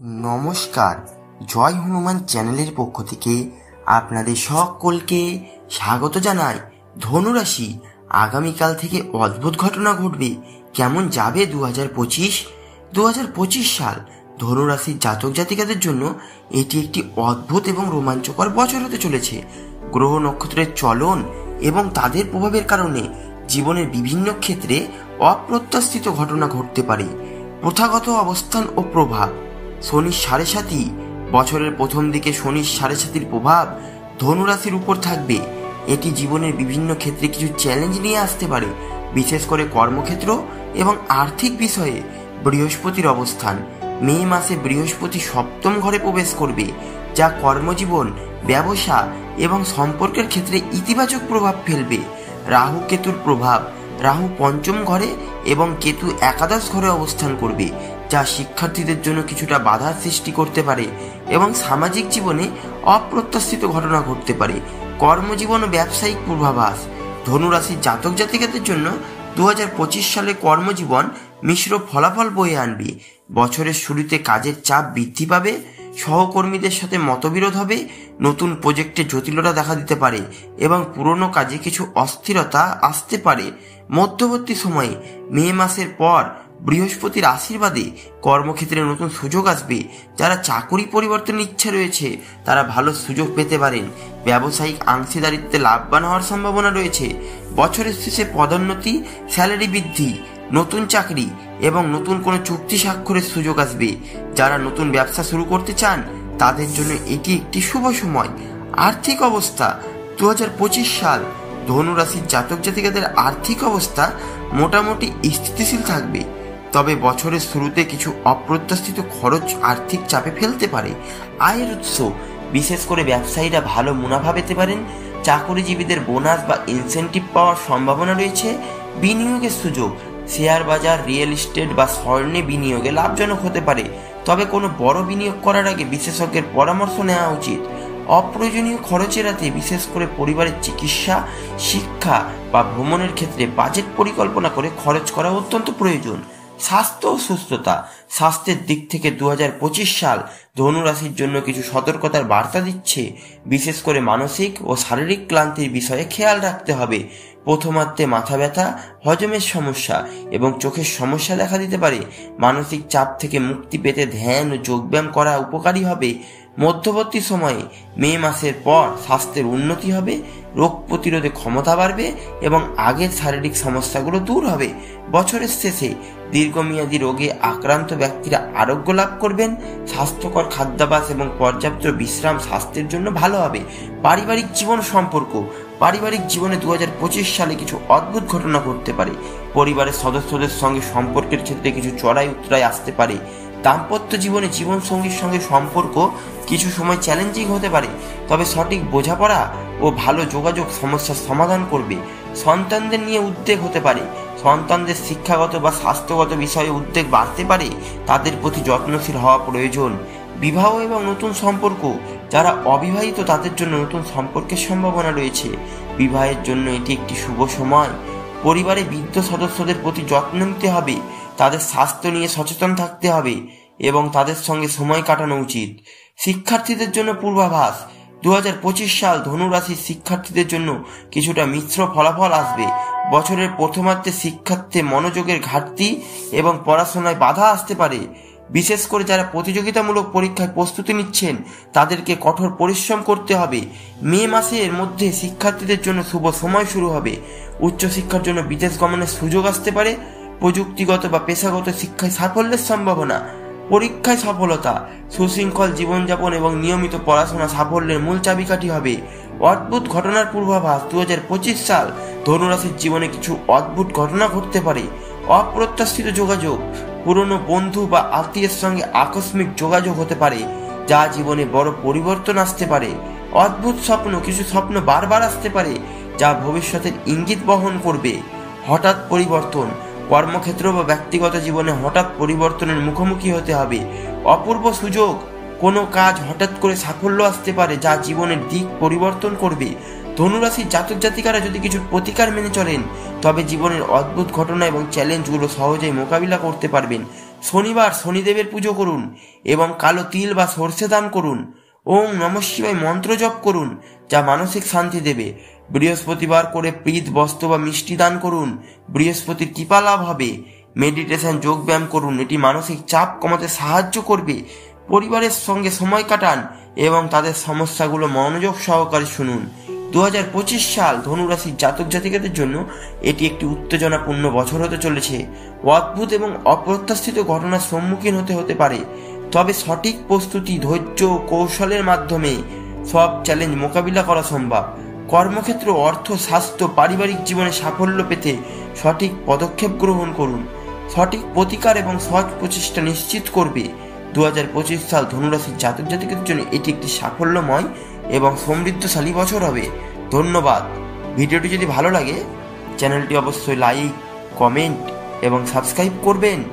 নমস্কার, জয় হনুমান চ্যানেলের পক্ষ থেকে আপনাদের সকলকে স্বাগত জানাই। ধনুরাশি, আগামীকাল থেকে অদ্ভুত ঘটনা ঘটবে। কেমন যাবে 2025 সাল? ধনুরাশির জাতক জাতিকাদের জন্য এটি একটি অদ্ভুত এবং রোমাঞ্চকর বছর হতে চলেছে। গ্রহ নক্ষত্রের চলন এবং তাদের প্রভাবের কারণে জীবনের বিভিন্ন ক্ষেত্রে অপ্রত্যাশিত ঘটনা ঘটতে পারে। প্রথাগত অবস্থান ও প্রভাব। শনির 7.5, বছরের প্রথম দিকে শনির 7.5 প্রভাব ধনুরাশির উপর থাকবে। এটি জীবনের বিভিন্ন ক্ষেত্রে কিছু চ্যালেঞ্জ নিয়ে আসতে পারে, বিশেষ করে কর্মক্ষেত্র এবং আর্থিক বিষয়ে। বৃহস্পতির অবস্থান। মে মাসে বৃহস্পতি 7ম ঘরে প্রবেশ করবে, যা কর্মজীবন, ব্যবসা এবং সম্পর্কের ক্ষেত্রে ইতিবাচক প্রভাব ফেলবে। রাহু কেতুর প্রভাব। রাহু 5ম ঘরে এবং কেতু একাদশ ঘরে অবস্থান করবে, যা শিক্ষার্থীদের জন্য কিছুটা বাধার সৃষ্টি করতে পারে এবং সামাজিক জীবনে অপ্রত্যাশিত ঘটনা ঘটতে পারে। কর্মজীবন ও ব্যবসায়িক পূর্বাভাস। ধনুরাশির জাতক জাতিকাদের জন্য 2025 সালে কর্মজীবন মিশ্র ফলাফল বয়ে আনবে। বছরের শুরুতে কাজের চাপ বৃদ্ধি পাবে, সহকর্মীদের সাথে মতবিরোধ হবে, নতুন প্রজেক্টে জটিলতা দেখা দিতে পারে এবং পুরনো কাজে কিছু অস্থিরতা আসতে পারে। মধ্যবর্তী সময়ে মে মাসের পর বৃহস্পতির আশীর্বাদে কর্মক্ষেত্রে নতুন সুযোগ আসবে। যারা চাকরি পরিবর্তনের ইচ্ছা রয়েছে তারা ভালো সুযোগ পেতে পারেন। ব্যবসায়িক অংশীদারিত্বে লাভবান হওয়ার সম্ভাবনা রয়েছে। বছরের শেষে পদোন্নতি, স্যালারি বৃদ্ধি, নতুন চাকরি এবং নতুন কোনো চুক্তি স্বাক্ষরের সুযোগ আসবে। যারা নতুন ব্যবসা শুরু করতে চান তাদের জন্য এটি একটি শুভ সময়। আর্থিক অবস্থা। 2025 সাল ধনুরাশির জাতক জাতিকাদের আর্থিক অবস্থা মোটামুটি স্থিতিশীল থাকবে, তবে বছরের শুরুতে কিছু অপ্রত্যাশিত খরচ আর্থিক চাপে ফেলতে পারে। আয়ের উৎস। বিশেষ করে ব্যবসায়ীরা ভালো মুনাফা পেতে পারেন। চাকরিজীবীদের বোনাস বা ইনসেন্টিভ পাওয়ার সম্ভাবনা রয়েছে। বিনিয়োগের সুযোগ। শেয়ার বাজার, রিয়েল এস্টেট বা স্বর্ণে বিনিয়োগে লাভজনক হতে পারে, তবে কোনো বড় বিনিয়োগ করার আগে বিশেষজ্ঞের পরামর্শ নেওয়া উচিত। অপ্রয়োজনীয় খরচ এড়াতে বিশেষ করে পরিবারের চিকিৎসা, শিক্ষা বা ভ্রমণের ক্ষেত্রে বাজেট পরিকল্পনা করে খরচ করা অত্যন্ত প্রয়োজন। স্বাস্থ্য ও সুস্থতা। স্বাস্থ্যের দিক থেকে 2025 সাল ধনুরাশির জন্য কিছু সতর্কতার বার্তা দিচ্ছে। বিশেষ করে মানসিক ও শারীরিক ক্লান্তির বিষয়ে খেয়াল রাখতে হবে। প্রথমার্ধে মাথা ব্যথা, হজমের সমস্যা এবং চোখের সমস্যা দেখা দিতে পারে। মানসিক চাপ থেকে মুক্তি পেতে ধ্যান ও যোগব্যায়াম করা উপকারী হবে। মধ্যবর্তী সময়ে মে মাসের পর স্বাস্থ্যের উন্নতি হবে, রোগ প্রতিরোধে ক্ষমতা বাড়বে এবং আগের শারীরিক সমস্যাগুলো দূর হবে। বছরের শেষে দীর্ঘমেয়াদী রোগে আক্রান্ত ব্যক্তিরা আরোগ্য লাভ করবেন। স্বাস্থ্যকর খাদ্যাভ্যাস এবং পর্যাপ্ত বিশ্রাম স্বাস্থ্যের জন্য ভালো হবে। পারিবারিক জীবন সম্পর্ক। পারিবারিক জীবনে 2025 সালে কিছু অদ্ভুত ঘটনা ঘটতে পারে। পরিবারের সদস্যদের সঙ্গে সম্পর্কের ক্ষেত্রে কিছু চড়াই উতরাই আসতে পারে। দাম্পত্য জীবনে জীবনসঙ্গীর সঙ্গে সম্পর্ক কিছু সময় চ্যালেঞ্জিং হতে পারে, তবে সঠিক বোঝাপড়া ও ভালো যোগাযোগ সমস্যার সমাধান করবে। সন্তানদের নিয়ে উদ্বেগ হতে পারে। সন্তানদের শিক্ষাগত বা স্বাস্থ্যগত বিষয়ে উদ্বেগ বাড়তে পারে, তাদের প্রতি যত্নশীল হওয়া প্রয়োজন। বিবাহ এবং নতুন সম্পর্ক। যারা অবিবাহিত তাদের জন্য নতুন সম্পর্কের সম্ভাবনা রয়েছে। বিবাহের জন্য এটি একটি শুভ সময়। পরিবারে বৃদ্ধ সদস্যদের প্রতি যত্ন নিতে হবে, তাদের স্বাস্থ্য নিয়ে সচেতন থাকতে হবে এবং তাদের সঙ্গে সময় কাটানো উচিত। শিক্ষার্থীদের জন্য পূর্বাভাস। 2025 সাল ধনুরাশির শিক্ষার্থীদের জন্য কিছুটা মিশ্র ফলাফল আসবে। বছরের প্রথমার্ধে শিক্ষার্থে মনোযোগের ঘাটতি এবং পড়াশোনায় বাধা আসতে পারে। বিশেষ করে যারা প্রতিযোগিতামূলক পরীক্ষায় প্রস্তুতি নিচ্ছেন তাদেরকে কঠোর পরিশ্রম করতে হবে। মে মাসের মধ্যে শিক্ষার্থীদের জন্য শুভ সময় শুরু হবে। উচ্চশিক্ষার জন্য বিদেশ গমনের সুযোগ আসতে পারে। প্রযুক্তিগত বা পেশাগত শিক্ষায় সাফল্যের সম্ভাবনা। পরীক্ষায় সফলতা। সুশৃঙ্খল জীবনযাপন এবং নিয়মিত পড়াশোনা সাফল্যের মূল চাবিকাঠি হবে। অদ্ভুত ঘটনার পূর্বাভাস। 2025 সাল ধনুরাশির জীবনে কিছু অদ্ভুত ঘটনা ঘটতে পারে। অপ্রত্যাশিত যোগাযোগ। পুরনো বন্ধু বা আত্মীয়ের সঙ্গে আকস্মিক যোগাযোগ হতে পারে, যা জীবনে বড় পরিবর্তন আসতে পারে। অদ্ভুত স্বপ্ন। কিছু স্বপ্ন বারবার আসতে পারে, যা ভবিষ্যতের ইঙ্গিত বহন করবে। হঠাৎ পরিবর্তন। কর্মক্ষেত্র বা ব্যক্তিগত জীবনে হঠাৎ পরিবর্তনের মুখোমুখি হতে হবে। অপূর্ব সুযোগ। কোনো কাজ হঠাৎ করে সাফল্য আসতে পারে, যা জীবনের দিক পরিবর্তন করবে। ধনুরাশির জাতক জাতিকারা যদি কিছু প্রতিকার মেনে চলেন তবে জীবনের অদ্ভুত ঘটনা এবং চ্যালেঞ্জগুলো সহজেই মোকাবিলা করতে পারবেন। শনিবার শনিদেবের পুজো করুন এবং কালো তিল বা সর্ষে দান করুন। ওং নমঃ শিবায় মন্ত্র জপ করুন, যা মানসিক শান্তি দেবে। বৃহস্পতিবার করে প্রীত বস্ত্র বা মিষ্টি দান করুন, বৃহস্পতির কৃপা লাভ হবে। মেডিটেশন যোগ ব্যায়াম করুন, এটি মানসিক চাপ কমাতে সাহায্য করবে। পরিবারের সঙ্গে সময় কাটান এবং তাদের সমস্যাগুলো মনোযোগ সহকারে শুনুন। 2025 সাল ধনুরাশির জাতক জাতিকাদের জন্য এটি একটি উত্তেজনাপূর্ণ বছর হতে চলেছে। অদ্ভুত এবং অপ্রত্যাশিত ঘটনার সম্মুখীন হতে পারে, তবে সঠিক প্রস্তুতি, ধৈর্য ও কৌশলের মাধ্যমে সব চ্যালেঞ্জ মোকাবিলা করা সম্ভব। কর্মক্ষেত্র, অর্থ, স্বাস্থ্য, পারিবারিক জীবনে সাফল্য পেতে সঠিক পদক্ষেপ গ্রহণ করুন। সঠিক প্রতিকার এবং সহজ প্রচেষ্টা নিশ্চিত করবে 2025 সাল ধনুরাশির জাতক জাতিকাদের জন্য এটি একটি সাফল্যময় এবং সমৃদ্ধশালী বছর হবে। ধন্যবাদ। ভিডিওটি যদি ভালো লাগে চ্যানেলটি অবশ্যই লাইক, কমেন্ট এবং সাবস্ক্রাইব করবেন।